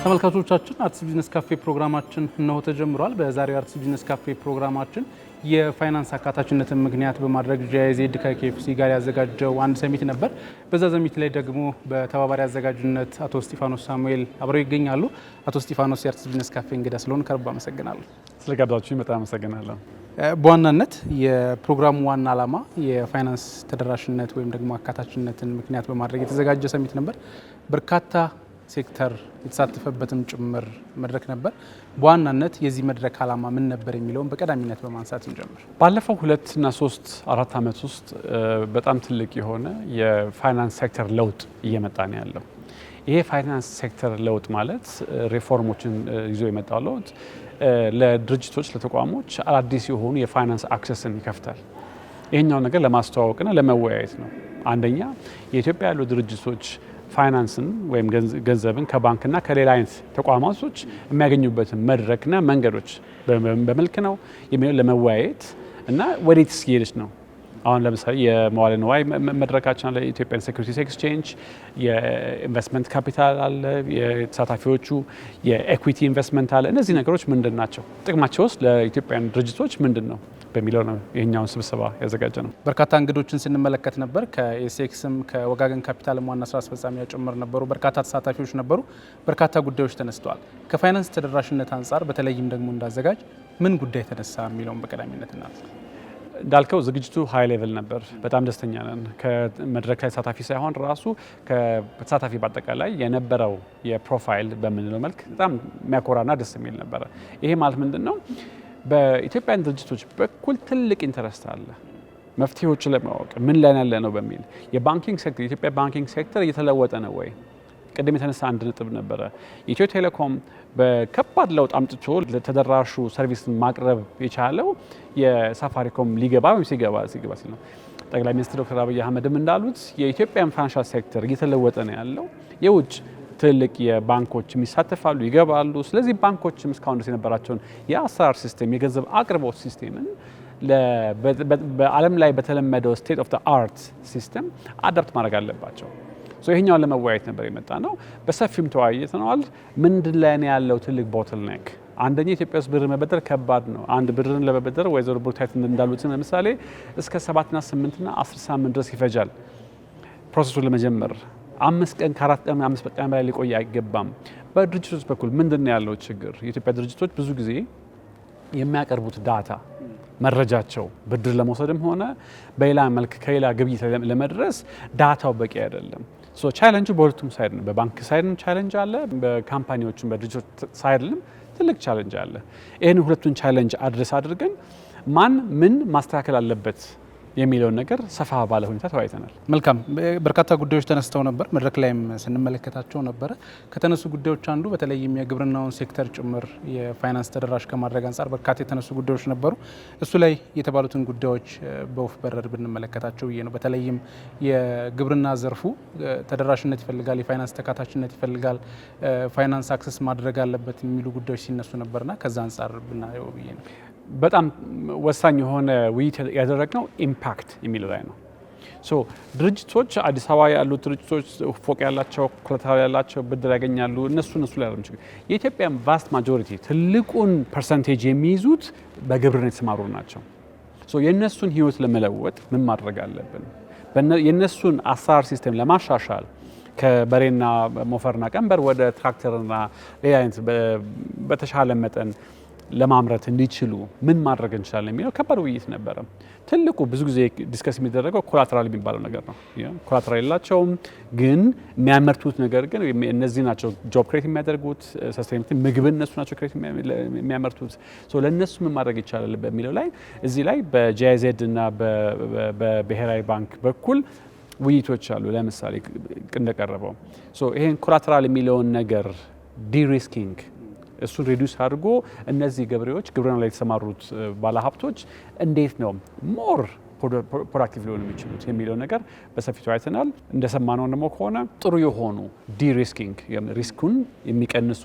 ተመልካቾቻችን አርትስ ቢዝነስ ካፌ ፕሮግራማችን ነው ተጀምሯል። በዛሬው አርትስ ቢዝነስ ካፌ ፕሮግራማችን የፋይናንስ አካታችነትን ምክንያት በማድረግ ጂአይዜድ ከኬኤፍሲ ጋር ያዘጋጀው አንድ ሰሚት ነበር። በዛ ሰሚት ላይ ደግሞ በተባባሪ አዘጋጅነት አቶ እስጢፋኖስ ሳሙኤል አብረው ይገኛሉ። አቶ እስጢፋኖስ የአርትስ ቢዝነስ ካፌ እንግዳ ስለሆነ ከልብ አመሰግናለሁ። ስለጋብዛችሁኝ በጣም አመሰግናለሁ። በዋናነት የፕሮግራሙ ዋና ዓላማ የፋይናንስ ተደራሽነት ወይም ደግሞ አካታችነትን ምክንያት በማድረግ የተዘጋጀ ሰሚት ነበር። በርካታ ሴክተር የተሳተፈበትም ጭምር መድረክ ነበር። በዋናነት የዚህ መድረክ ዓላማ ምን ነበር የሚለውን በቀዳሚነት በማንሳት እንጀምር። ባለፈው 2 እና 3 4 ዓመት ውስጥ በጣም ትልቅ የሆነ የፋይናንስ ሴክተር ለውጥ እየመጣ ነው ያለው። ይሄ ፋይናንስ ሴክተር ለውጥ ማለት ሪፎርሞችን ይዞ የመጣው ለውጥ ለድርጅቶች ለተቋሞች አዲስ የሆኑ የፋይናንስ አክሰስን ይከፍታል። ይሄኛው ነገር ለማስተዋወቅና ለመወያየት ነው። አንደኛ የኢትዮጵያ ያሉ ድርጅቶች ፋይናንስን ወይም ገንዘብን ከባንክና ከሌላ አይነት ተቋማቶች የሚያገኙበትን መድረክና መንገዶች በመልክ ነው የሚለው ለመወያየት እና ወዴትስ እየሄደች ነው። አሁን ለምሳሌ የመዋለ ንዋይ መድረካችን አለ፣ የኢትዮጵያን ሴኩሪቲስ ኤክስቼንጅ፣ የኢንቨስትመንት ካፒታል አለ፣ የተሳታፊዎቹ የኤኩዊቲ ኢንቨስትመንት አለ። እነዚህ ነገሮች ምንድን ናቸው? ጥቅማቸውስ ለኢትዮጵያን ድርጅቶች ምንድን ነው በሚለው ነው ይሄኛውን ስብሰባ ያዘጋጀ ነው። በርካታ እንግዶችን ስንመለከት ነበር። ከኤስኤክስም ከወጋገን ካፒታልም ዋና ስራ አስፈጻሚ ጭምር ነበሩ። በርካታ ተሳታፊዎች ነበሩ። በርካታ ጉዳዮች ተነስተዋል። ከፋይናንስ ተደራሽነት አንጻር በተለይም ደግሞ እንዳዘጋጅ ምን ጉዳይ ተነሳ የሚለውን በቀዳሚነት እናት እንዳልከው ዝግጅቱ ሃይ ሌቭል ነበር። በጣም ደስተኛ ነን። ከመድረክ ላይ ተሳታፊ ሳይሆን ራሱ ከተሳታፊ በአጠቃላይ የነበረው የፕሮፋይል በምንለው መልክ በጣም የሚያኮራና ደስ የሚል ነበረ። ይሄ ማለት ምንድን ነው? በኢትዮጵያን ድርጅቶች በኩል ትልቅ ኢንተረስት አለ መፍትሄዎች ለማወቅ ምን ላይ ያለ ነው በሚል የባንኪንግ ሴክተር የኢትዮጵያ ባንኪንግ ሴክተር እየተለወጠ ነው ወይ? ቅድም የተነሳ አንድ ነጥብ ነበረ። ኢትዮ ቴሌኮም በከባድ ለውጥ አምጥቶ ለተደራሹ ሰርቪስን ማቅረብ የቻለው የሳፋሪኮም ሊገባ ወይም ሲገባ ሲል ነው። ጠቅላይ ሚኒስትር ዶክተር አብይ አህመድም እንዳሉት የኢትዮጵያን ፋይናንሻል ሴክተር እየተለወጠ ነው ያለው። የውጭ ትልቅ የባንኮች ይሳተፋሉ፣ ይገባሉ። ስለዚህ ባንኮችም እስካሁን ድረስ የነበራቸውን የአሰራር ሲስቴም የገንዘብ አቅርቦት ሲስቴምን በዓለም ላይ በተለመደው ስቴት ኦፍ ዘ አርት ሲስተም አዳፕት ማድረግ አለባቸው። ይሄኛውን ለመወያየት ነበር የመጣ ነው። በሰፊም ተወያይተናል። ምንድን ላይ ነው ያለው ትልቅ ቦትልኔክ? አንደኛ ኢትዮጵያ ውስጥ ብር መበደር ከባድ ነው። አንድ ብርን ለመበደር ወይዘሮ ብሩክታይት እንዳሉት ለምሳሌ እስከ 7 እና 8 እና 10 ሳምንት ድረስ ይፈጃል ፕሮሰሱን ለመጀመር። 5 ቀን ከ4 ቀን 5 ቀን በላይ ሊቆይ አይገባም። በድርጅቶች በኩል ምንድን ነው ያለው ችግር? የኢትዮጵያ ድርጅቶች ብዙ ጊዜ የሚያቀርቡት ዳታ መረጃቸው ብድር ለመውሰድም ሆነ በሌላ መልክ ከሌላ ግብይት ለመድረስ ዳታው በቂ አይደለም። ቻሌንጁ በሁለቱም ሳይድ ነው። በባንክ ሳይድም ቻሌንጅ አለ፣ በካምፓኒዎችም በድርጅቶች ሳይድም ትልቅ ቻሌንጅ አለ። ይህን ሁለቱን ቻሌንጅ አድረስ አድርገን ማን ምን ማስተካከል አለበት የሚለውን ነገር ሰፋ ባለ ሁኔታ ተወያይተናል። መልካም። በርካታ ጉዳዮች ተነስተው ነበር፣ መድረክ ላይም ስንመለከታቸው ነበረ። ከተነሱ ጉዳዮች አንዱ በተለይም የግብርናውን ሴክተር ጭምር የፋይናንስ ተደራሽ ከማድረግ አንጻር በርካታ የተነሱ ጉዳዮች ነበሩ። እሱ ላይ የተባሉትን ጉዳዮች በወፍ በረር ብንመለከታቸው ብዬ ነው። በተለይም የግብርና ዘርፉ ተደራሽነት ይፈልጋል፣ የፋይናንስ ተካታችነት ይፈልጋል፣ ፋይናንስ አክሰስ ማድረግ አለበት የሚሉ ጉዳዮች ሲነሱ ነበርና ከዛ አንጻር ብናየው ብዬ ነው። በጣም ወሳኝ የሆነ ውይይት ያደረግነው ኢምፓክት የሚለው ላይ ነው። ድርጅቶች አዲስ አበባ ያሉት ድርጅቶች ፎቅ ያላቸው ኮላተራል ያላቸው ብድር ያገኛሉ። እነሱ ላይ ያለው ችግር የኢትዮጵያን ቫስት ማጆሪቲ ትልቁን ፐርሰንቴጅ የሚይዙት በግብርና የተሰማሩ ናቸው። የእነሱን ህይወት ለመለወጥ ምን ማድረግ አለብን? የእነሱን አሰራር ሲስተም ለማሻሻል ከበሬና ሞፈርና ቀንበር ወደ ትራክተርና ሌላ አይነት በተሻለ መጠን ለማምረት እንዲችሉ ምን ማድረግ እንችላለን የሚለው ከባድ ውይይት ነበረ። ትልቁ ብዙ ጊዜ ዲስከስ የሚደረገው ኮላተራል የሚባለው ነገር ነው። ኮላተራል የላቸውም፣ ግን የሚያመርቱት ነገር ግን እነዚህ ናቸው ጆብ ክሬት የሚያደርጉት፣ ሰስቴይነብሊቲ ምግብን እነሱ ናቸው ክሬት የሚያመርቱት። ለእነሱ ምን ማድረግ ይቻላል በሚለው ላይ እዚህ ላይ በጂአይዜድ እና በብሔራዊ ባንክ በኩል ውይይቶች አሉ። ለምሳሌ እንደቀረበው ይሄን ኮላተራል የሚለውን ነገር ዲሪስኪንግ እሱን ሪዲዩስ አድርጎ እነዚህ ገበሬዎች ግብርና ላይ የተሰማሩት ባለሀብቶች እንዴት ነው ሞር ፕሮዳክቲቭ ሊሆኑ የሚችሉት የሚለው ነገር በሰፊቱ አይተናል። እንደሰማነው ደግሞ ከሆነ ጥሩ የሆኑ ዲሪስኪንግ ሪስኩን የሚቀንሱ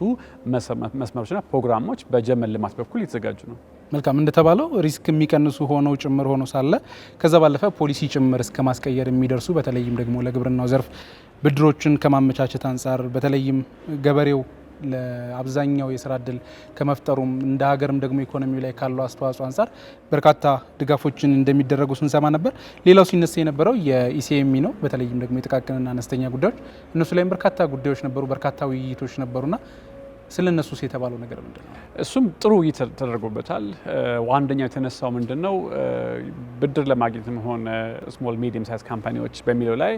መስመሮችና ፕሮግራሞች በጀመል ልማት በኩል የተዘጋጁ ነው። መልካም። እንደተባለው ሪስክ የሚቀንሱ ሆነው ጭምር ሆኖ ሳለ ከዛ ባለፈ ፖሊሲ ጭምር እስከ ማስቀየር የሚደርሱ በተለይም ደግሞ ለግብርናው ዘርፍ ብድሮችን ከማመቻቸት አንጻር በተለይም ገበሬው ለአብዛኛው የስራ እድል ከመፍጠሩም እንደ ሀገርም ደግሞ ኢኮኖሚው ላይ ካለው አስተዋጽኦ አንጻር በርካታ ድጋፎችን እንደሚደረጉ ስንሰማ ነበር። ሌላው ሲነሳ የነበረው የኢሲኤምኢ ነው። በተለይም ደግሞ የጥቃቅንና አነስተኛ ጉዳዮች እነሱ ላይም በርካታ ጉዳዮች ነበሩ፣ በርካታ ውይይቶች ነበሩና ስለ እነሱስ የተባለው ነገር ምንድነው? እሱም ጥሩ ውይይት ተደርጎበታል። ዋንደኛው የተነሳው ምንድነው ብድር ለማግኘትም ሆነ ስሞል ሚዲየም ሳይዝ ካምፓኒዎች በሚለው ላይ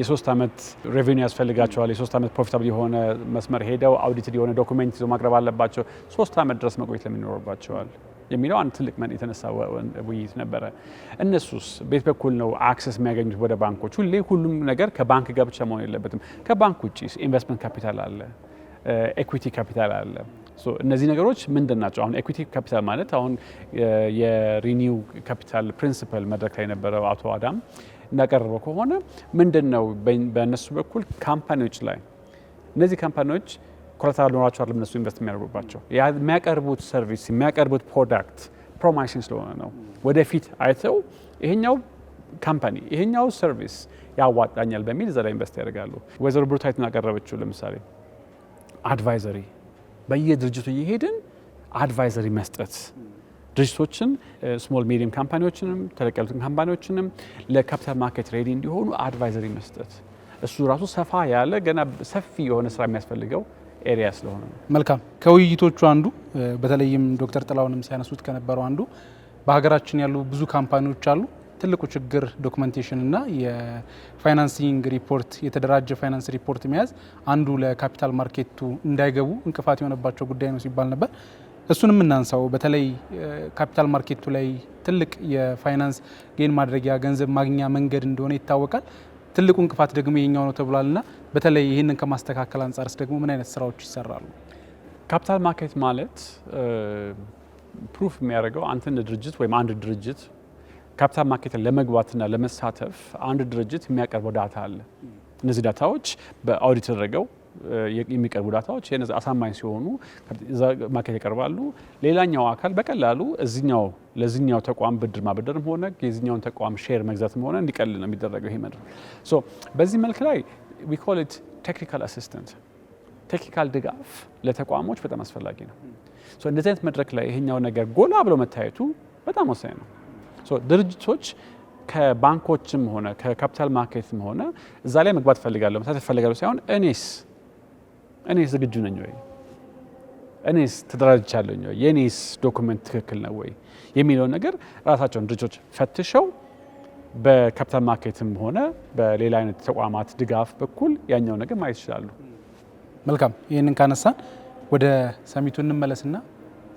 የ3 ዓመት ሬቨኒው ያስፈልጋቸዋል። የ3 ዓመት ፕሮፊታብል የሆነ መስመር ሄደው አውዲትድ የሆነ ዶኩሜንት ይዞ ማቅረብ አለባቸው። 3 ዓመት ድረስ መቆየት ለምን ይኖርባቸዋል የሚለው አንድ ትልቅ የተነሳ ውይይት ነበረ። እነሱስ ቤት በኩል ነው አክሰስ የሚያገኙት ወደ ባንኮች? ሁሉም ነገር ከባንክ ጋር ብቻ መሆን የለበትም። ከባንክ ውጭ ኢንቨስትመንት ካፒታል አለ፣ ኤኩዊቲ ካፒታል አለ። እነዚህ ነገሮች ምንድን ናቸው? አሁን ኤኩዊቲ ካፒታል ማለት አሁን የሪኒው ካፒታል ፕሪንሲፐል መድረክ ላይ የነበረው አቶ አዳም እንዳቀረበው ከሆነ ምንድን ነው በእነሱ በኩል ካምፓኒዎች ላይ እነዚህ ካምፓኒዎች ኮላተራል ኖራቸው አይደለም እነሱ ኢንቨስት የሚያደርጉባቸው የሚያቀርቡት ሰርቪስ የሚያቀርቡት ፕሮዳክት ፕሮማይሽን ስለሆነ ነው። ወደፊት አይተው ይሄኛው ካምፓኒ ይሄኛው ሰርቪስ ያዋጣኛል በሚል እዛ ላይ ኢንቨስት ያደርጋሉ። ወይዘሮ ብሩታይትን አቀረበችው ለምሳሌ አድቫይዘሪ በየድርጅቱ እየሄድን አድቫይዘሪ መስጠት ድርጅቶችን ስሞል ሚዲየም ካምፓኒዎችንም ተለቅ ያሉትን ካምፓኒዎችንም ለካፒታል ማርኬት ሬዲ እንዲሆኑ አድቫይዘሪ መስጠት እሱ ራሱ ሰፋ ያለ ገና ሰፊ የሆነ ስራ የሚያስፈልገው ኤሪያ ስለሆነ ነው። መልካም። ከውይይቶቹ አንዱ በተለይም ዶክተር ጥላሁንም ሲያነሱት ከነበረው አንዱ በሀገራችን ያሉ ብዙ ካምፓኒዎች አሉ። ትልቁ ችግር ዶክመንቴሽን እና የፋይናንሲንግ ሪፖርት የተደራጀ ፋይናንስ ሪፖርት መያዝ አንዱ ለካፒታል ማርኬቱ እንዳይገቡ እንቅፋት የሆነባቸው ጉዳይ ነው ሲባል ነበር። እሱንም እናንሳው። በተለይ ካፒታል ማርኬቱ ላይ ትልቅ የፋይናንስ ጌን ማድረጊያ ገንዘብ ማግኛ መንገድ እንደሆነ ይታወቃል። ትልቁ እንቅፋት ደግሞ የኛው ነው ተብሏልና በተለይ ይህንን ከማስተካከል አንጻርስ ደግሞ ምን አይነት ስራዎች ይሰራሉ? ካፒታል ማርኬት ማለት ፕሩፍ የሚያደርገው አንተ እንደ ድርጅት ወይም አንድ ድርጅት ካፒታል ማርኬትን ለመግባትና ለመሳተፍ አንድ ድርጅት የሚያቀርበው ዳታ አለ። እነዚህ ዳታዎች በአውዲት ተደረገው የሚቀርቡ ዳታዎች የነዚህ አሳማኝ ሲሆኑ ማርኬት ይቀርባሉ። ሌላኛው አካል በቀላሉ ለዚህኛው ተቋም ብድር ማበደርም ሆነ የዚህኛውን ተቋም ሼር መግዛትም ሆነ እንዲቀል ነው የሚደረገው ይሄ መድረክ። በዚህ መልክ ላይ ዊ ኮል ኢት ቴክኒካል አሲስታንት፣ ቴክኒካል ድጋፍ ለተቋሞች በጣም አስፈላጊ ነው። እንደዚህ አይነት መድረክ ላይ ይሄኛው ነገር ጎላ ብሎ መታየቱ በጣም ወሳኝ ነው። ድርጅቶች ከባንኮችም ሆነ ከካፒታል ማርኬትም ሆነ እዛ ላይ መግባት ፈልጋለሁ መሳተፍ ፈልጋለሁ ሳይሆን እኔስ ዝግጁ ነኝ ወይ፣ እኔስ ተደራጅቻለሁ ወይ፣ የኔስ ዶክመንት ትክክል ነው ወይ የሚለውን ነገር ራሳቸውን ድርጅቶች ፈትሸው በካፒታል ማርኬትም ሆነ በሌላ አይነት ተቋማት ድጋፍ በኩል ያኛው ነገር ማየት ይችላሉ። መልካም። ይህንን ካነሳን ወደ ሰሚቱ እንመለስና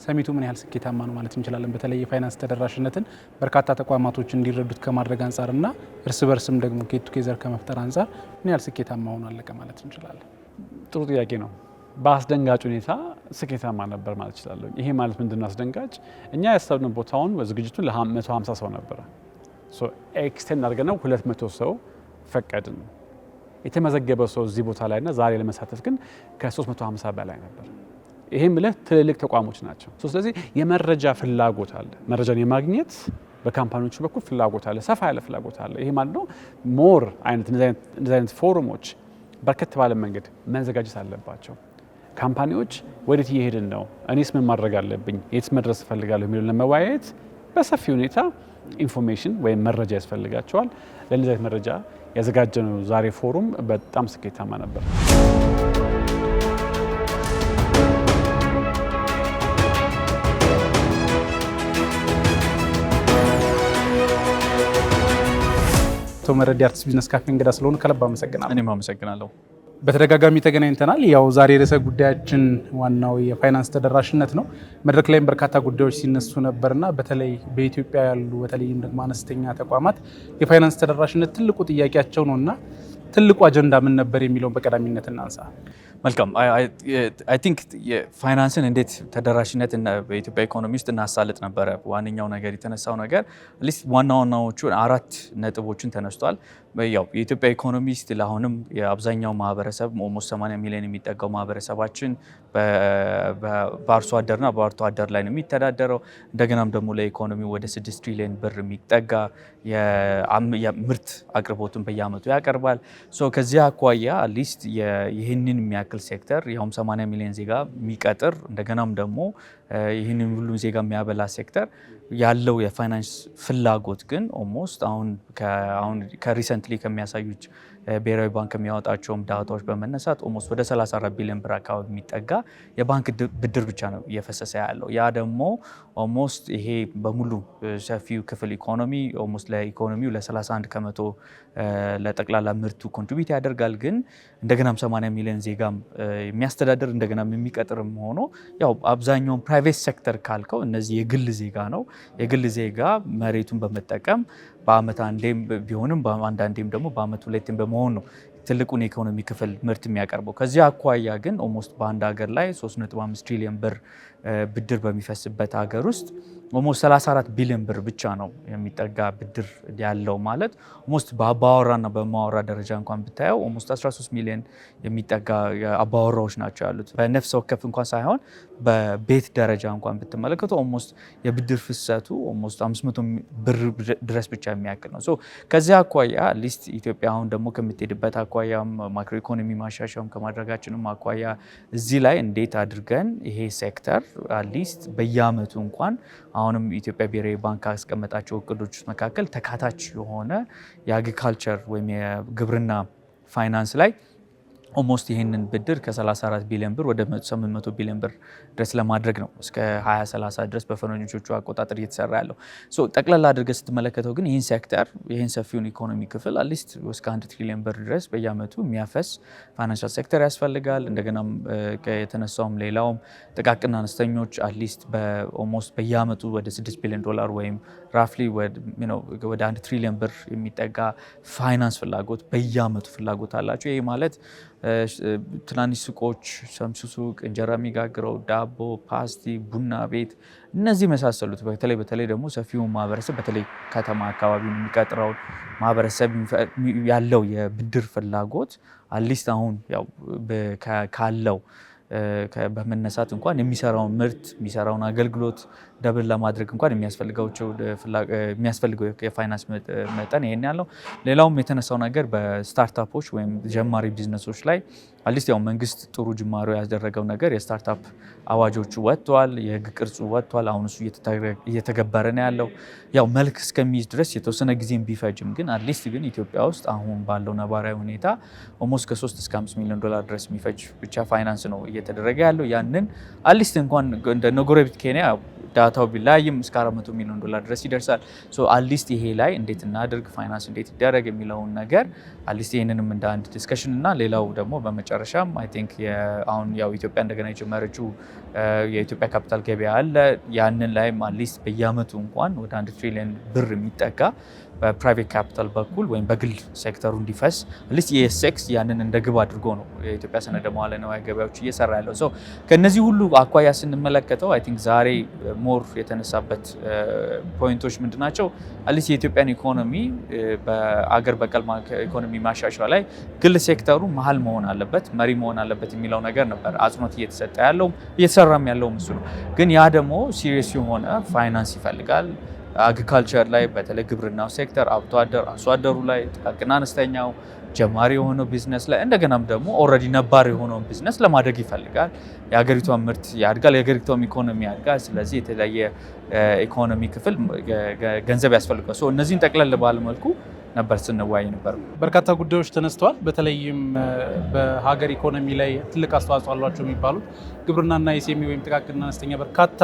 ሰሚቱ ምን ያህል ስኬታማ ነው ማለት እንችላለን? በተለይ የፋይናንስ ተደራሽነትን በርካታ ተቋማቶች እንዲረዱት ከማድረግ አንጻርና እርስ በርስም ደግሞ ኬት ቱጌዘር ከመፍጠር አንጻር ምን ያህል ስኬታማ ሆኖ አለቀ ማለት እንችላለን? ጥሩ ጥያቄ ነው። በአስደንጋጭ ሁኔታ ስኬታማ ነበር ማለት እችላለሁ። ይሄ ማለት ምንድነው አስደንጋጭ? እኛ ያሰብነው ቦታውን ዝግጅቱን ለ150 ሰው ነበረ። ኤክስቴንድ አድርገነው 200 ሰው ፈቀድን። የተመዘገበ ሰው እዚህ ቦታ ላይና ዛሬ ለመሳተፍ ግን ከ350 በላይ ነበር። ይሄም ብለህ ትልልቅ ተቋሞች ናቸው። ስለዚህ የመረጃ ፍላጎት አለ። መረጃን የማግኘት በካምፓኒዎቹ በኩል ፍላጎት አለ፣ ሰፋ ያለ ፍላጎት አለ። ይሄ ማለት ነው ሞር እንደዚህ አይነት ፎረሞች በርከት ባለ መንገድ መዘጋጀት አለባቸው። ካምፓኒዎች ወዴት እየሄድን ነው፣ እኔስ ምን ማድረግ አለብኝ፣ የት መድረስ እፈልጋለሁ የሚለውን ለመወያየት በሰፊ ሁኔታ ኢንፎርሜሽን ወይም መረጃ ያስፈልጋቸዋል። ለእነዚህ አይነት መረጃ ያዘጋጀነው ዛሬ ፎሩም በጣም ስኬታማ ነበር። አቶ መረዲ አርቲስት ቢዝነስ ካፌ እንግዳ ስለሆኑ ከልብ አመሰግናለሁ። እኔም አመሰግናለሁ። በተደጋጋሚ ተገናኝተናል። ያው ዛሬ ርዕሰ ጉዳያችን ዋናው የፋይናንስ ተደራሽነት ነው። መድረክ ላይም በርካታ ጉዳዮች ሲነሱ ነበርና በተለይ በኢትዮጵያ ያሉ በተለይም ደግሞ አነስተኛ ተቋማት የፋይናንስ ተደራሽነት ትልቁ ጥያቄያቸው ነውና ትልቁ አጀንዳ ምን ነበር የሚለውን በቀዳሚነት እናንሳ። መልካም። አይ ቲንክ የፋይናንስን እንዴት ተደራሽነት በኢትዮጵያ ኢኮኖሚ ውስጥ እናሳልጥ ነበረ ዋነኛው ነገር የተነሳው ነገር ሊስት ዋና ዋናዎቹ 4 ነጥቦችን ተነስቷል። ያው የኢትዮጵያ ኢኮኖሚ ስቲል አሁንም የአብዛኛው ማህበረሰብ ኦልሞስት 80 ሚሊዮን የሚጠጋው ማህበረሰባችን በአርሶ አደርና በአርቶ አደር ላይ ነው የሚተዳደረው። እንደገናም ደግሞ ለኢኮኖሚ ወደ 6 ትሪሊዮን ብር የሚጠጋ የምርት አቅርቦትን በየአመቱ ያቀርባል። ከዚህ አኳያ ሊስት ይህንን የሚያክል የሚያክል ሴክተር ያውም 80 ሚሊዮን ዜጋ የሚቀጥር እንደገናም ደግሞ ይህንን ሁሉ ዜጋ የሚያበላ ሴክተር ያለው የፋይናንስ ፍላጎት ግን ኦልሞስት አሁን ከሪሰንትሊ ከሚያሳዩት ብሔራዊ ባንክ የሚያወጣቸውም ዳታዎች በመነሳት ኦልሞስት ወደ 34 ቢሊዮን ብር አካባቢ የሚጠጋ የባንክ ብድር ብቻ ነው እየፈሰሰ ያለው። ያ ደግሞ ኦልሞስት ይሄ በሙሉ ሰፊው ክፍል ኢኮኖሚ ኦልሞስት ለኢኮኖሚው ለ31 ከመቶ ለጠቅላላ ምርቱ ኮንትሪቢዩት ያደርጋል። ግን እንደገናም 80 ሚሊዮን ዜጋም የሚያስተዳድር እንደገናም የሚቀጥርም ሆኖ ያው አብዛኛውን ፕራይቬት ሴክተር ካልከው እነዚህ የግል ዜጋ ነው። የግል ዜጋ መሬቱን በመጠቀም በአመት አንዴም ቢሆንም አንዳንዴም ደግሞ በአመት ሁለቴም በመሆን ነው ትልቁን የኢኮኖሚ ክፍል ምርት የሚያቀርበው። ከዚህ አኳያ ግን ኦልሞስት በአንድ ሀገር ላይ 3.5 ትሪሊዮን ብር ብድር በሚፈስበት ሀገር ውስጥ ኦልሞስት 34 ቢሊዮን ብር ብቻ ነው የሚጠጋ ብድር ያለው ማለት ኦልሞስት በአባወራና በማወራ ደረጃ እንኳን ብታየው ኦልሞስት 13 ሚሊዮን የሚጠጋ አባወራዎች ናቸው ያሉት። በነፍስ ወከፍ እንኳን ሳይሆን በቤት ደረጃ እንኳን ብትመለከቱ ኦልሞስት የብድር ፍሰቱ ኦልሞስት 500 ብር ድረስ ብቻ የሚያክል ነው። ሶ ከዚህ አኳያ ሊስት ኢትዮጵያ አሁን ደግሞ ከምትሄድበት አኳያም ማክሮ ኢኮኖሚ ማሻሻያም ከማድረጋችንም አኳያ እዚህ ላይ እንዴት አድርገን ይሄ ሴክተር አትሊስት በየአመቱ እንኳን አሁንም ኢትዮጵያ ብሔራዊ ባንክ ካስቀመጣቸው እቅዶች ውስጥ መካከል ተካታች የሆነ የአግሪካልቸር ወይም የግብርና ፋይናንስ ላይ ኦልሞስት ይህንን ብድር ከ34 ቢሊዮን ብር ወደ 800 ቢሊዮን ብር ድረስ ለማድረግ ነው እስከ 2030 ድረስ በፈረንጆቹ አቆጣጠር እየተሰራ ያለው። ጠቅላላ አድርገህ ስትመለከተው ግን ይህን ሴክተር ይህን ሰፊውን ኢኮኖሚ ክፍል አትሊስት እስከ 1 ትሪሊዮን ብር ድረስ በየአመቱ የሚያፈስ ፋይናንሻል ሴክተር ያስፈልጋል። እንደገናም የተነሳውም ሌላውም ጥቃቅንና አነስተኞች አትሊስት ኦልሞስት በየአመቱ ወደ 6 ቢሊዮን ዶላር ወይም ራፍሊ ወደ 1 ትሪሊዮን ብር የሚጠጋ ፋይናንስ ፍላጎት በየአመቱ ፍላጎት አላቸው። ይህ ማለት ትናንሽ ሱቆች፣ ሸምሱ ሱቅ፣ እንጀራ የሚጋግረው፣ ዳቦ፣ ፓስቲ፣ ቡና ቤት እነዚህ መሳሰሉት በተለይ ደግሞ ሰፊውን ማህበረሰብ በተለይ ከተማ አካባቢ የሚቀጥረው ማህበረሰብ ያለው የብድር ፍላጎት አትሊስት አሁን ያው ካለው በመነሳት እንኳን የሚሰራውን ምርት የሚሰራውን አገልግሎት ደብል ለማድረግ እንኳን የሚያስፈልገው የፋይናንስ መጠን ይሄን ያለው። ሌላውም የተነሳው ነገር በስታርታፖች ወይም ጀማሪ ቢዝነሶች ላይ አትሊስት ያው መንግስት ጥሩ ጅማሮ ያደረገው ነገር የስታርታፕ አዋጆቹ ወጥቷል፣ የህግ ቅርጹ ወጥቷል። አሁን እሱ እየተገበረ ነው ያለው። ያው መልክ እስከሚይዝ ድረስ የተወሰነ ጊዜም ቢፈጅም ግን አትሊስት ግን ኢትዮጵያ ውስጥ አሁን ባለው ነባራዊ ሁኔታ ኦልሞስት ከ3 እስከ 5 ሚሊዮን ዶላር ድረስ የሚፈጅ ብቻ ፋይናንስ ነው እየተደረገ ያለው። ያንን አትሊስት እንኳን እንደ ጎረቤት ኬንያ ዳታው ቢላይም እስከ 400 ሚሊዮን ዶላር ድረስ ይደርሳል። አትሊስት ይሄ ላይ እንዴት እናድርግ፣ ፋይናንስ እንዴት ይደረግ የሚለውን ነገር አትሊስት ይህንንም እንደ አንድ ዲስከሽን እና ሌላው ደግሞ በመጨረሻም አይ ቲንክ አሁን ያው ኢትዮጵያ እንደገና የጀመረችው የኢትዮጵያ ካፒታል ገበያ አለ። ያንን ላይም አትሊስት በየአመቱ እንኳን ወደ 1 ትሪሊዮን ብር የሚጠጋ በፕራይቬት ካፒታል በኩል ወይም በግል ሴክተሩ እንዲፈስ አትሊስት የሴክስ ያንን እንደ ግብ አድርጎ ነው የኢትዮጵያ ሰነደ መዋዕለ ንዋይ ገበያዎች እየሰራ ያለው። ከነዚህ ሁሉ አኳያ ስንመለከተው አይ ቲንክ ዛሬ ሞር የተነሳበት ፖይንቶች ምንድናቸው? አትሊስት የኢትዮጵያን ኢኮኖሚ በአገር በቀል ኢኮኖሚ ማሻሻያ ላይ ግል ሴክተሩ መሀል መሆን አለበት፣ መሪ መሆን አለበት የሚለው ነገር ነበር አጽንኦት እየተሰጠ ያለው እየተሰራም ያለው እሱ ነው። ግን ያ ደግሞ ሲሪየስ የሆነ ፋይናንስ ይፈልጋል። አግሪካልቸር ላይ በተለይ ግብርናው ሴክተር አርሶ አደሩ ላይ ጥቃቅንና አነስተኛው ጀማሪ የሆነው ቢዝነስ ላይ እንደገናም ደግሞ ኦልሬዲ ነባር የሆነውን ቢዝነስ ለማደግ ይፈልጋል። የሀገሪቷን ምርት ያድጋል፣ የሀገሪቷም ኢኮኖሚ ያድጋል። ስለዚህ የተለያየ ኢኮኖሚ ክፍል ገንዘብ ያስፈልጋል። እነዚህን ጠቅለል ባለ መልኩ ነበር ስንወያይ ነበር። በርካታ ጉዳዮች ተነስተዋል። በተለይም በሀገር ኢኮኖሚ ላይ ትልቅ አስተዋጽኦ አሏቸው የሚባሉት ግብርናና ኤስኤምኢ ወይም ጥቃቅንና አነስተኛ በርካታ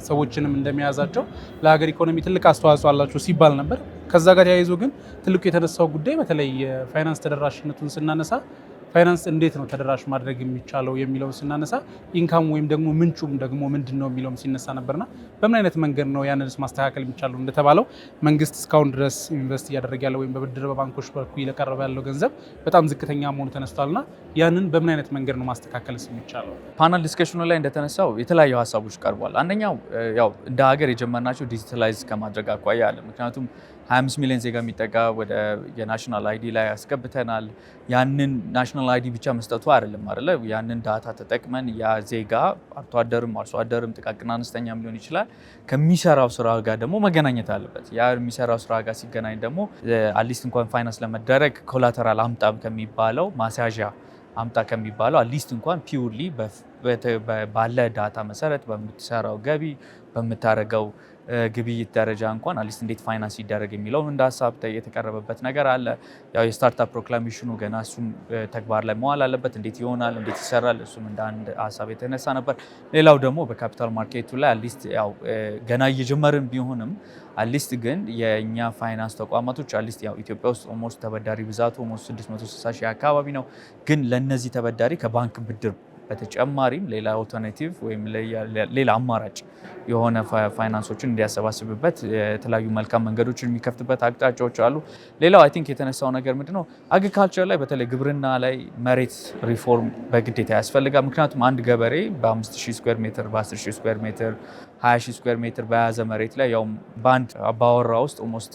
ሰዎችንም እንደመያዛቸው ለሀገር ኢኮኖሚ ትልቅ አስተዋጽኦ አላቸው ሲባል ነበር። ከዛ ጋር ተያይዞ ግን ትልቁ የተነሳው ጉዳይ በተለይ የፋይናንስ ተደራሽነቱን ስናነሳ ፋይናንስ እንዴት ነው ተደራሽ ማድረግ የሚቻለው የሚለውን ስናነሳ ኢንካም ወይም ደግሞ ምንጩም ደግሞ ምንድን ነው የሚለውም ሲነሳ ነበርና በምን አይነት መንገድ ነው ያንንስ ማስተካከል የሚቻለው? እንደተባለው መንግስት እስካሁን ድረስ ኢንቨስት እያደረገ ያለው ወይም በብድር በባንኮች በኩል እየቀረበ ያለው ገንዘብ በጣም ዝቅተኛ መሆኑ ተነስቷልና ያንን በምን አይነት መንገድ ነው ማስተካከልስ የሚቻለው? ፓናል ዲስከሽኑ ላይ እንደተነሳው የተለያዩ ሀሳቦች ቀርቧል። አንደኛው ያው እንደ ሀገር የጀመርናቸው ዲጂታላይዝ ከማድረግ አኳያ አለ። ምክንያቱም 25 ሚሊዮን ዜጋ የሚጠጋ ወደ የናሽናል አይዲ ላይ አስገብተናል። ያንን ናሽናል አይዲ ብቻ መስጠቱ አይደለም አይደለ? ያንን ዳታ ተጠቅመን ያ ዜጋ አርሶ አደርም ጥቃቅንና አነስተኛም ሊሆን ይችላል ከሚሰራው ስራ ጋር ደግሞ መገናኘት አለበት። ያ የሚሰራው ስራ ጋር ሲገናኝ ደግሞ አትሊስት እንኳን ፋይናንስ ለመደረግ ኮላተራል አምጣም ከሚባለው ማስያዣ አምጣ ከሚባለው አትሊስት እንኳን ፒውርሊ ባለ ዳታ መሰረት በምትሰራው ገቢ በምታረገው ግብይት ደረጃ እንኳን አትሊስት እንዴት ፋይናንስ ይደረግ የሚለው እንደ ሀሳብ የተቀረበበት ነገር አለ። ያው የስታርታፕ ፕሮክላሜሽኑ ገና እሱም ተግባር ላይ መዋል አለበት። እንዴት ይሆናል፣ እንዴት ይሰራል፣ እሱም እንደ አንድ ሀሳብ የተነሳ ነበር። ሌላው ደግሞ በካፒታል ማርኬቱ ላይ አትሊስት ያው ገና እየጀመርን ቢሆንም አትሊስት ግን የእኛ ፋይናንስ ተቋማቶች አትሊስት ያው ኢትዮጵያ ውስጥ ኦልሞስት ተበዳሪ ብዛቱ ኦልሞስት 660 ሺህ አካባቢ ነው። ግን ለነዚህ ተበዳሪ ከባንክ ብድር በተጨማሪም ሌላ አልተርናቲቭ ወይም ሌላ አማራጭ የሆነ ፋይናንሶችን እንዲያሰባስብበት የተለያዩ መልካም መንገዶችን የሚከፍትበት አቅጣጫዎች አሉ። ሌላው አይ ቲንክ የተነሳው ነገር ምንድነው አግሪካልቸር ላይ በተለይ ግብርና ላይ መሬት ሪፎርም በግዴታ ያስፈልጋል። ምክንያቱም አንድ ገበሬ በ5000 ስኩዌር ሜትር በ10000 ስኩዌር ሜትር 20000 ስኩዌር ሜትር በያዘ መሬት ላይ ያው በአንድ አባወራ ውስጥ ኦልሞስት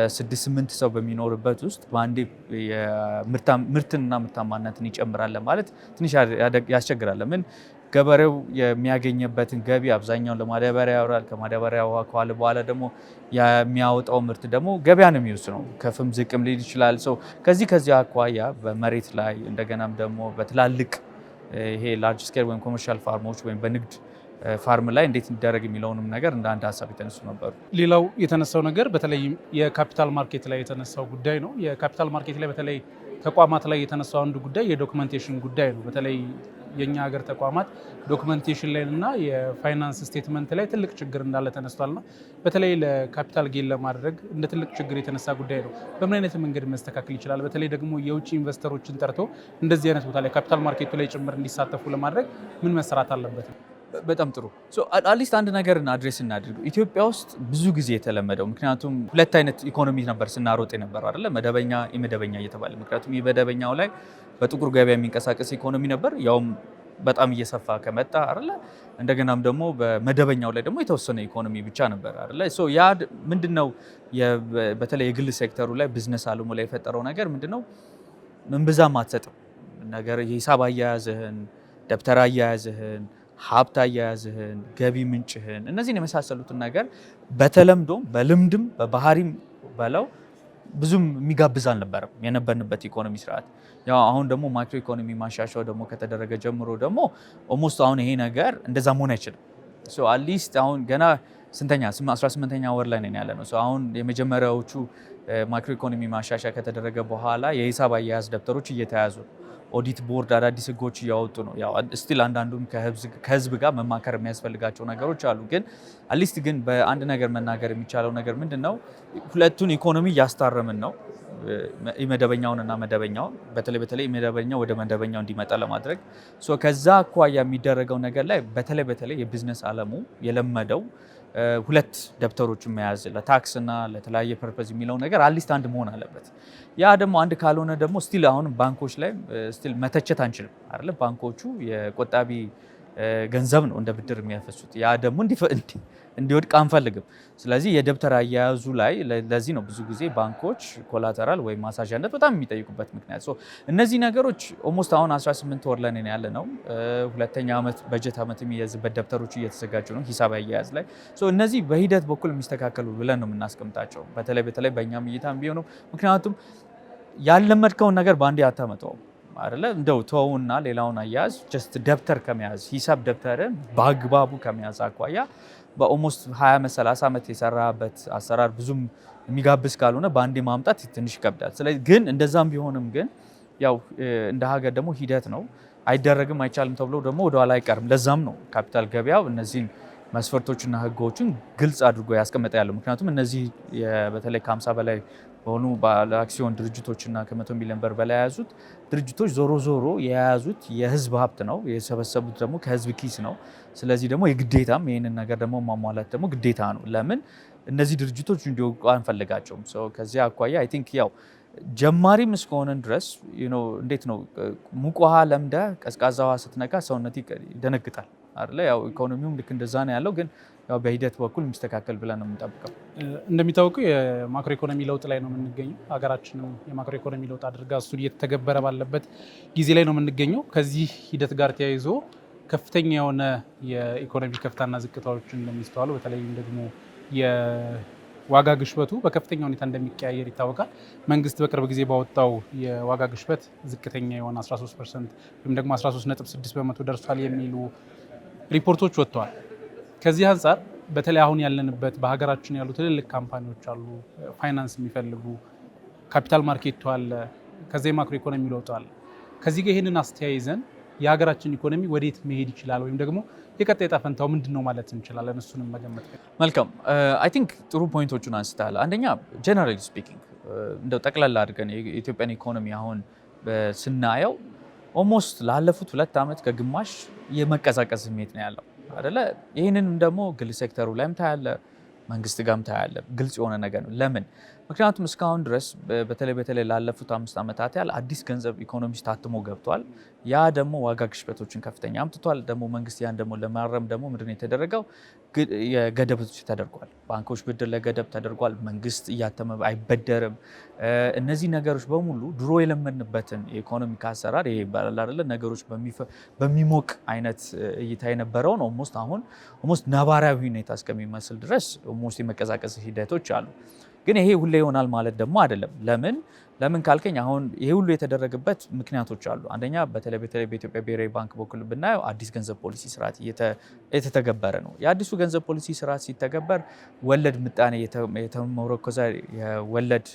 6-8 ሰው በሚኖርበት ውስጥ በአንዴ ምርትንና ምርታማነትን ይጨምራል ማለት ትንሽ ያስቸግራል። ምን ገበሬው የሚያገኝበትን ገቢ አብዛኛውን ለማዳበሪያ ያወራል። ከማዳበሪያ ከዋለ በኋላ ደግሞ የሚያወጣው ምርት ደግሞ ገበያ ነው የሚወስነው። ከፍም ዝቅም ሊል ይችላል። ሰው ከዚህ አኳያ በመሬት ላይ እንደገናም ደግሞ በትላልቅ ይሄ ላርጅ ስኬል ወይም ኮመርሻል ፋርሞች ወይም በንግድ ፋርም ላይ እንዴት ይደረግ የሚለውንም ነገር እንደ አንድ ሀሳብ የተነሱ ነበሩ። ሌላው የተነሳው ነገር በተለይም የካፒታል ማርኬት ላይ የተነሳው ጉዳይ ነው። የካፒታል ማርኬት ላይ በተለይ ተቋማት ላይ የተነሳው አንዱ ጉዳይ የዶክመንቴሽን ጉዳይ ነው። በተለይ የኛ ሀገር ተቋማት ዶክመንቴሽን ላይ እና የፋይናንስ ስቴትመንት ላይ ትልቅ ችግር እንዳለ ተነስቷልና በተለይ ለካፒታል ጌን ለማድረግ እንደ ትልቅ ችግር የተነሳ ጉዳይ ነው። በምን አይነት መንገድ መስተካከል ይችላል? በተለይ ደግሞ የውጭ ኢንቨስተሮችን ጠርቶ እንደዚህ አይነት ቦታ ላይ ካፒታል ማርኬቱ ላይ ጭምር እንዲሳተፉ ለማድረግ ምን መሰራት አለበት? በጣም ጥሩ። አትሊስት አንድ ነገር አድሬስ እናድርግ። ኢትዮጵያ ውስጥ ብዙ ጊዜ የተለመደው ምክንያቱም ሁለት አይነት ኢኮኖሚ ነበር ስናሮጥ የነበረው አይደለ? መደበኛ፣ ኢመደበኛ እየተባለ ምክንያቱም የመደበኛው ላይ በጥቁር ገበያ የሚንቀሳቀስ ኢኮኖሚ ነበር፣ ያውም በጣም እየሰፋ ከመጣ አይደለ? እንደገናም ደግሞ በመደበኛው ላይ ደግሞ የተወሰነ ኢኮኖሚ ብቻ ነበር አይደለ? ያ ምንድነው በተለይ የግል ሴክተሩ ላይ ቢዝነስ አለሙ ላይ የፈጠረው ነገር ምንድነው? ምንብዛም አትሰጥም ነገር የሂሳብ አያያዝህን፣ ደብተር አያያዝህን፣ ሀብት አያያዝህን፣ ገቢ ምንጭህን እነዚህን የመሳሰሉትን ነገር በተለምዶም በልምድም በባህሪም በለው ብዙም የሚጋብዝ አልነበረም የነበርንበት ኢኮኖሚ ስርዓት። ያው አሁን ደግሞ ማክሮ ኢኮኖሚ ማሻሻው ደግሞ ከተደረገ ጀምሮ ደግሞ ኦልሞስት አሁን ይሄ ነገር እንደዛ መሆን አይችልም። አትሊስት አሁን ገና ስንተኛ 18ኛ ወር ላይ ነን ያለ ነው። አሁን የመጀመሪያዎቹ ማክሮ ኢኮኖሚ ማሻሻያ ከተደረገ በኋላ የሂሳብ አያያዝ ደብተሮች እየተያዙ ኦዲት ቦርድ አዳዲስ ህጎች እያወጡ ነው። ያው ስቲል አንዳንዱም ከህዝብ ጋር መማከር የሚያስፈልጋቸው ነገሮች አሉ። ግን አትሊስት ግን በአንድ ነገር መናገር የሚቻለው ነገር ምንድነው? ሁለቱን ኢኮኖሚ እያስታረምን ነው። መደበኛውንና መደበኛውን በተለይ መደበኛው ወደ መደበኛው እንዲመጣ ለማድረግ ከዛ አኳያ የሚደረገው ነገር ላይ በተለይ የቢዝነስ አለሙ የለመደው ሁለት ደብተሮችን መያዝ ለታክስ እና ለተለያየ ፐርፐዝ የሚለው ነገር አትሊስት አንድ መሆን አለበት። ያ ደግሞ አንድ ካልሆነ ደግሞ ስቲል አሁን ባንኮች ላይ ስቲል መተቸት አንችልም አይደለ? ባንኮቹ የቆጣቢ ገንዘብ ነው እንደ ብድር የሚያፈሱት። ያ ደግሞ እንዲወድቅ አንፈልግም። ስለዚህ የደብተር አያያዙ ላይ ለዚህ ነው ብዙ ጊዜ ባንኮች ኮላተራል ወይም ማሳዣነት በጣም የሚጠይቁበት ምክንያት። እነዚህ ነገሮች ኦልሞስት አሁን 18 ወር ላይ ያለ ነው። ሁለተኛ ዓመት በጀት ዓመት የሚያዝበት ደብተሮች እየተዘጋጁ ነው ሂሳብ አያያዝ ላይ። እነዚህ በሂደት በኩል የሚስተካከሉ ብለን ነው የምናስቀምጣቸው። በተለይ በእኛም እይታም ቢሆኑ ምክንያቱም ያለመድከውን ነገር በአንዴ አታመጣውም አይደለ? እንደው ተውና ሌላውን አያያዝ ጀስት ደብተር ከመያዝ ሂሳብ ደብተርን በአግባቡ ከመያዝ አኳያ በኦልሞስት 20 ዓመት 30 ዓመት የሰራበት አሰራር ብዙም የሚጋብዝ ካልሆነ በአንዴ ማምጣት ትንሽ ይከብዳል። ስለዚህ ግን እንደዛም ቢሆንም ግን ያው እንደ ሀገር ደግሞ ሂደት ነው፣ አይደረግም አይቻልም ተብሎ ደግሞ ወደኋላ አይቀርም። ለዛም ነው ካፒታል ገበያው እነዚህን መስፈርቶችና ህጎችን ግልጽ አድርጎ ያስቀመጠ ያለው። ምክንያቱም እነዚህ በተለይ ከ50 በላይ በሆኑ ባለአክሲዮን ድርጅቶችና ከ100 ሚሊዮን ብር በላይ የያዙት ድርጅቶች ዞሮ የያዙት የህዝብ ሀብት ነው፣ የሰበሰቡት ደግሞ ከህዝብ ኪስ ነው። ስለዚህ ደግሞ የግዴታም ይህንን ነገር ደግሞ ማሟላት ደግሞ ግዴታ ነው። ለምን እነዚህ ድርጅቶች እንዲወቁ አንፈልጋቸውም። ከዚህ አኳያ አይ ቲንክ ያው ጀማሪም እስከሆነን ድረስ እንዴት ነው ሙቅ ውሃ ለምደ ቀዝቃዛ ውሃ ስትነካ ሰውነት ይደነግጣል አይደለ? ያው ኢኮኖሚውም ልክ እንደዛ ነው ያለው። ግን ያው በሂደት በኩል የሚስተካከል ብለን ነው የምንጠብቀው። እንደሚታወቀው የማክሮ ኢኮኖሚ ለውጥ ላይ ነው የምንገኘው። ሀገራችንም የማክሮ ኢኮኖሚ ለውጥ አድርጋ እሱን እየተተገበረ ባለበት ጊዜ ላይ ነው የምንገኘው። ከዚህ ሂደት ጋር ተያይዞ ከፍተኛ የሆነ የኢኮኖሚ ከፍታና ዝቅታዎች እንደሚስተዋሉ በተለይም ደግሞ ዋጋ ግሽበቱ በከፍተኛ ሁኔታ እንደሚቀያየር ይታወቃል። መንግስት በቅርብ ጊዜ ባወጣው የዋጋ ግሽበት ዝቅተኛ የሆነ 13% ወይም ደግሞ 13.6 በመቶ ደርሷል የሚሉ ሪፖርቶች ወጥተዋል። ከዚህ አንጻር በተለይ አሁን ያለንበት በሀገራችን ያሉ ትልልቅ ካምፓኒዎች አሉ፣ ፋይናንስ የሚፈልጉ ካፒታል ማርኬቱ አለ፣ ከዚህ የማክሮ ኢኮኖሚ ለውጥ አለ። ከዚህ ጋር ይህንን አስተያይዘን የሀገራችን ኢኮኖሚ ወዴት መሄድ ይችላል ወይም ደግሞ የቀጣይ ዕጣ ፈንታው ምንድን ነው ማለት እንችላለን? እሱንም መገመት። መልካም አይ ቲንክ ጥሩ ፖይንቶቹን አንስተሃል። አንደኛ ጀነራሊ ስፒኪንግ እንደው ጠቅላላ አድርገን የኢትዮጵያን ኢኮኖሚ አሁን ስናየው ኦልሞስት ላለፉት 2 ዓመት ከግማሽ የመቀዛቀዝ ስሜት ነው ያለው አይደለ? ይህንን ደግሞ ግል ሴክተሩ ላይም ታያለ፣ መንግስት ጋርም ታያለ። ግልጽ የሆነ ነገር ነው። ለምን? ምክንያቱም እስካሁን ድረስ በተለይ ላለፉት 5 ዓመታት ያህል አዲስ ገንዘብ ኢኮኖሚ ውስጥ ታትሞ ገብቷል። ያ ደግሞ ዋጋ ግሽበቶችን ከፍተኛ አምጥቷል። ደግሞ መንግስት ያን ደግሞ ለማረም ደግሞ ምንድን ነው የተደረገው? የገደቦች ተደርጓል። ባንኮች ብድር ለገደብ ተደርጓል። መንግስት እያተመ አይበደርም። እነዚህ ነገሮች በሙሉ ድሮ የለመድንበትን የኢኮኖሚክ አሰራር ይሄ ይባላል አይደለ? ነገሮች በሚሞቅ አይነት እይታ የነበረውን ኦልሞስት ነባራዊ ሁኔታ እስከሚመስል ድረስ ኦልሞስት የመቀዛቀዝ ሂደቶች አሉ። ግን ይሄ ሁሌ ይሆናል ማለት ደግሞ አይደለም። ለምን ካልከኝ አሁን ይሄ ሁሉ የተደረገበት ምክንያቶች አሉ። አንደኛ በተለይ በኢትዮጵያ ብሔራዊ ባንክ በኩል ብናየው አዲስ ገንዘብ ፖሊሲ ስርዓት የተተገበረ ነው። የአዲሱ ገንዘብ ፖሊሲ ስርዓት ሲተገበር ወለድ ምጣኔ የተመረኮዘ የወለድ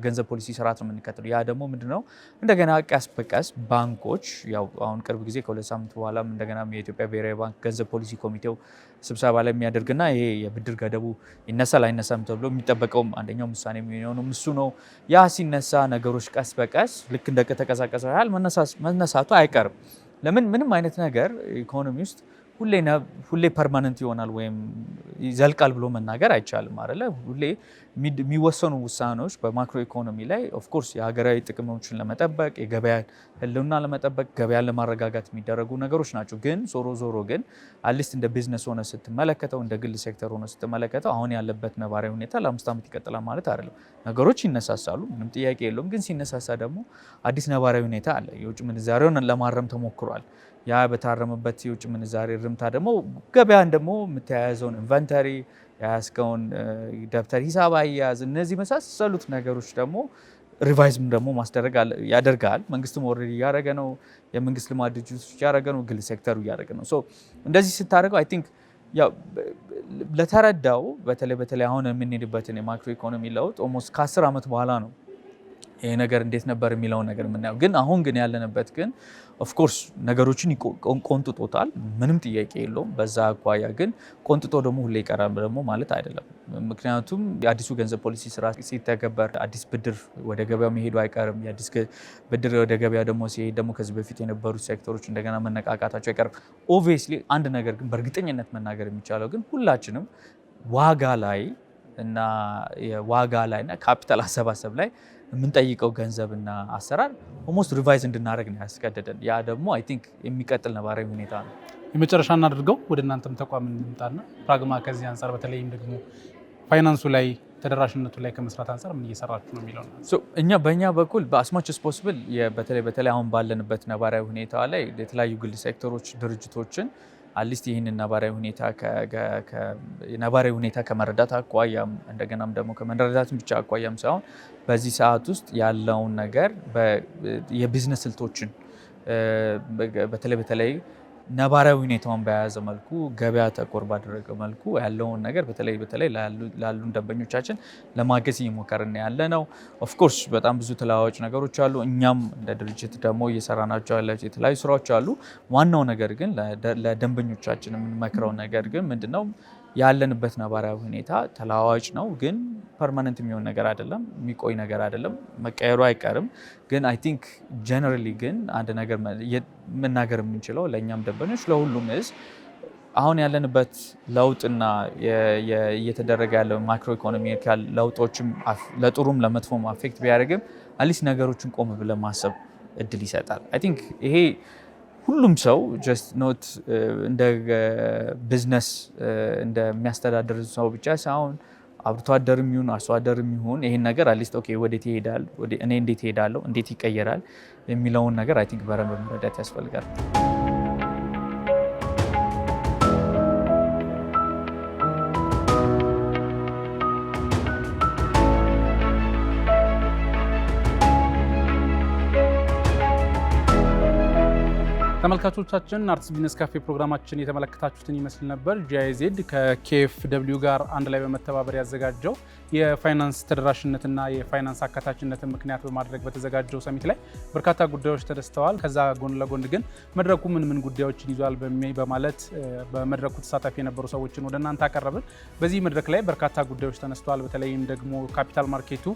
ገንዘብ ፖሊሲ ስርዓት ነው የምንከተለው። ያ ደግሞ ምንድነው እንደገና ቀስ በቀስ ባንኮች ያው አሁን ቅርብ ጊዜ ከ2 ሳምንት በኋላም እንደገና የኢትዮጵያ ብሔራዊ ባንክ ገንዘብ ፖሊሲ ኮሚቴው ስብሰባ ላይ የሚያደርግና ይሄ የብድር ገደቡ ይነሳል አይነሳም ተብሎ የሚጠበቀውም አንደኛው ውሳኔ የሚሆነው እሱ ነው። ያ ሲነሳ ነገሮች ቀስ በቀስ ልክ እንደተቀዛቀዘ ያህል መነሳቱ አይቀርም። ለምን ምንም አይነት ነገር ኢኮኖሚ ውስጥ ሁሌ ፐርማነንት ይሆናል ወይም ይዘልቃል ብሎ መናገር አይቻልም አይደለ? ሁሌ የሚወሰኑ ውሳኔዎች በማክሮ ኢኮኖሚ ላይ ኦፍኮርስ የሀገራዊ ጥቅሞችን ለመጠበቅ የገበያ ህልውና ለመጠበቅ ገበያን ለማረጋጋት የሚደረጉ ነገሮች ናቸው። ግን ዞሮ ግን አትሊስት እንደ ቢዝነስ ሆነ ስትመለከተው እንደ ግል ሴክተር ሆነ ስትመለከተው አሁን ያለበት ነባራዊ ሁኔታ ለ5 ዓመት ይቀጥላል ማለት አይደለም። ነገሮች ይነሳሳሉ፣ ምንም ጥያቄ የለውም። ግን ሲነሳሳ ደግሞ አዲስ ነባራዊ ሁኔታ አለ። የውጭ ምንዛሬውን ለማረም ተሞክሯል። ያ በታረመበት የውጭ ምንዛሬ ርምታ ደግሞ ገበያን ደግሞ የምትያያዘውን ኢንቨንተሪ የያዝከውን ደብተር ሂሳብ አያያዝ እነዚህ መሳሰሉት ነገሮች ደግሞ ሪቫይዝም ደግሞ ማስደረግ ያደርጋል። መንግስትም ኦልሬዲ እያደረገ ነው። የመንግስት ልማት ድርጅቶች እያደረገ ነው። ግል ሴክተሩ እያደረገ ነው። እንደዚህ ስታደርገው አይ ቲንክ ለተረዳው በተለይ አሁን የምንሄድበትን የማክሮ ኢኮኖሚ ለውጥ ኦልሞስት ከ10 ዓመት በኋላ ነው ይሄ ነገር እንዴት ነበር የሚለውን ነገር የምናየው። ግን አሁን ግን ያለንበት ግን ኦፍኮርስ ነገሮችን ቆንጥጦታል፣ ምንም ጥያቄ የለውም። በዛ አኳያ ግን ቆንጥጦ ደግሞ ሁሌ ይቀራል ደግሞ ማለት አይደለም። ምክንያቱም የአዲሱ ገንዘብ ፖሊሲ ስራ ሲተገበር አዲስ ብድር ወደ ገበያ መሄዱ አይቀርም። የአዲስ ብድር ወደ ገበያ ደግሞ ሲሄድ ደግሞ ከዚህ በፊት የነበሩት ሴክተሮች እንደገና መነቃቃታቸው አይቀርም። ኦብቪየስሊ አንድ ነገር ግን በእርግጠኝነት መናገር የሚቻለው ግን ሁላችንም ዋጋ ላይ እና ካፒታል አሰባሰብ ላይ የምንጠይቀው ገንዘብና አሰራር ኦልሞስት ሪቫይዝ እንድናደርግ ነው ያስገደደን። ያ ደግሞ አይ ቲንክ የሚቀጥል ነባራዊ ሁኔታ ነው። የመጨረሻ እናድርገው ወደ እናንተም ተቋም እንምጣና ፕራግማ ከዚህ አንጻር በተለይም ደግሞ ፋይናንሱ ላይ ተደራሽነቱ ላይ ከመስራት አንጻር ምን እየሰራችሁ ነው የሚለው ነው። እኛ በእኛ በኩል በአስማች ፖሲብል በተለይ አሁን ባለንበት ነባራዊ ሁኔታ ላይ የተለያዩ ግል ሴክተሮች ድርጅቶችን አትሊስት ይህንን ነባራዊ ሁኔታ ከመረዳት አኳያም እንደገናም ደግሞ ከመረዳትም ብቻ አኳያም ሳይሆን በዚህ ሰዓት ውስጥ ያለውን ነገር የቢዝነስ ስልቶችን በተለይ ነባራዊ ሁኔታውን በያዘ መልኩ ገበያ ተኮር ባደረገ መልኩ ያለውን ነገር በተለይ ላሉን ደንበኞቻችን ለማገዝ እየሞከርን ያለ ነው። ኦፍኮርስ በጣም ብዙ ተለዋዋጭ ነገሮች አሉ። እኛም እንደ ድርጅት ደግሞ እየሰራናቸው ያላቸው የተለያዩ ስራዎች አሉ። ዋናው ነገር ግን ለደንበኞቻችን የምንመክረው ነገር ግን ምንድነው ያለንበት ነባራዊ ሁኔታ ተለዋዋጭ ነው፣ ግን ፐርማነንት የሚሆን ነገር አይደለም፣ የሚቆይ ነገር አይደለም፣ መቀየሩ አይቀርም። ግን አይ ቲንክ ጀነራሊ ግን አንድ ነገር መናገር የምንችለው ለእኛም ደንበኞች ለሁሉም አሁን ያለንበት ለውጥና እየተደረገ ያለው ማክሮ ኢኮኖሚካል ለውጦችም ለጥሩም ለመጥፎም አፌክት ቢያደርግም አትሊስት ነገሮችን ቆም ብለን ማሰብ እድል ይሰጣል። አይ ቲንክ ይሄ ሁሉም ሰው ጀስት ኖት እንደ ቢዝነስ እንደሚያስተዳድር ሰው ብቻ ሳይሆን አርብቶ አደርም ይሁን አርሶ አደርም ይሁን ይሄን ነገር አትሊስት ኦኬ ወዴት ይሄዳል፣ እኔ እንዴት እሄዳለሁ፣ እንዴት ይቀየራል የሚለውን ነገር አይ ቲንክ በደንብ መረዳት ያስፈልጋል። ተመልካቾቻችን አርትስ ቢዝነስ ካፌ ፕሮግራማችን የተመለከታችሁትን ይመስል ነበር። ጂአይዜድ ከኬኤፍደብሊው ጋር አንድ ላይ በመተባበር ያዘጋጀው የፋይናንስ ተደራሽነትና የፋይናንስ አካታችነትን ምክንያት በማድረግ በተዘጋጀው ሰሚት ላይ በርካታ ጉዳዮች ተነስተዋል። ከዛ ጎን ለጎን ግን መድረኩ ምን ጉዳዮችን ይዟል በማለት በመድረኩ ተሳታፊ የነበሩ ሰዎችን ወደ እናንተ አቀረብን። በዚህ መድረክ ላይ በርካታ ጉዳዮች ተነስተዋል። በተለይም ደግሞ ካፒታል ማርኬቱ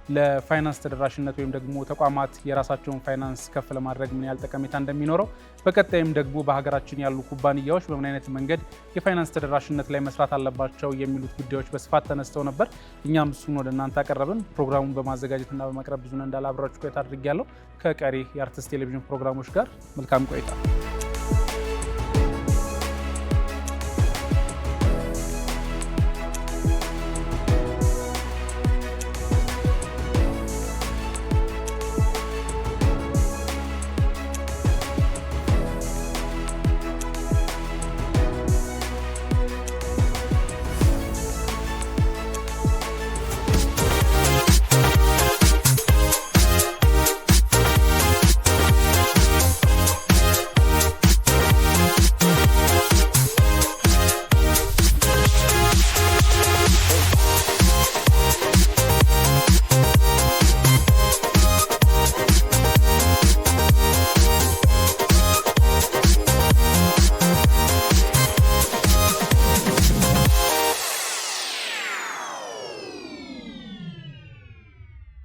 ለፋይናንስ ተደራሽነት ወይም ደግሞ ተቋማት የራሳቸውን ፋይናንስ ከፍ ለማድረግ ምን ያህል ጠቀሜታ እንደሚኖረው፣ በቀጣይም ደግሞ በሀገራችን ያሉ ኩባንያዎች በምን አይነት መንገድ የፋይናንስ ተደራሽነት ላይ መስራት አለባቸው የሚሉት ጉዳዮች በስፋት ተነስተው ነበር። እኛም እሱን ወደ እናንተ አቀረብን። ፕሮግራሙን በማዘጋጀትና በማቅረብ ብዙ እንዳላብራችሁ ቆይታ አድርጌያለሁ። ከቀሪ የአርትስ ቴሌቪዥን ፕሮግራሞች ጋር መልካም ቆይታ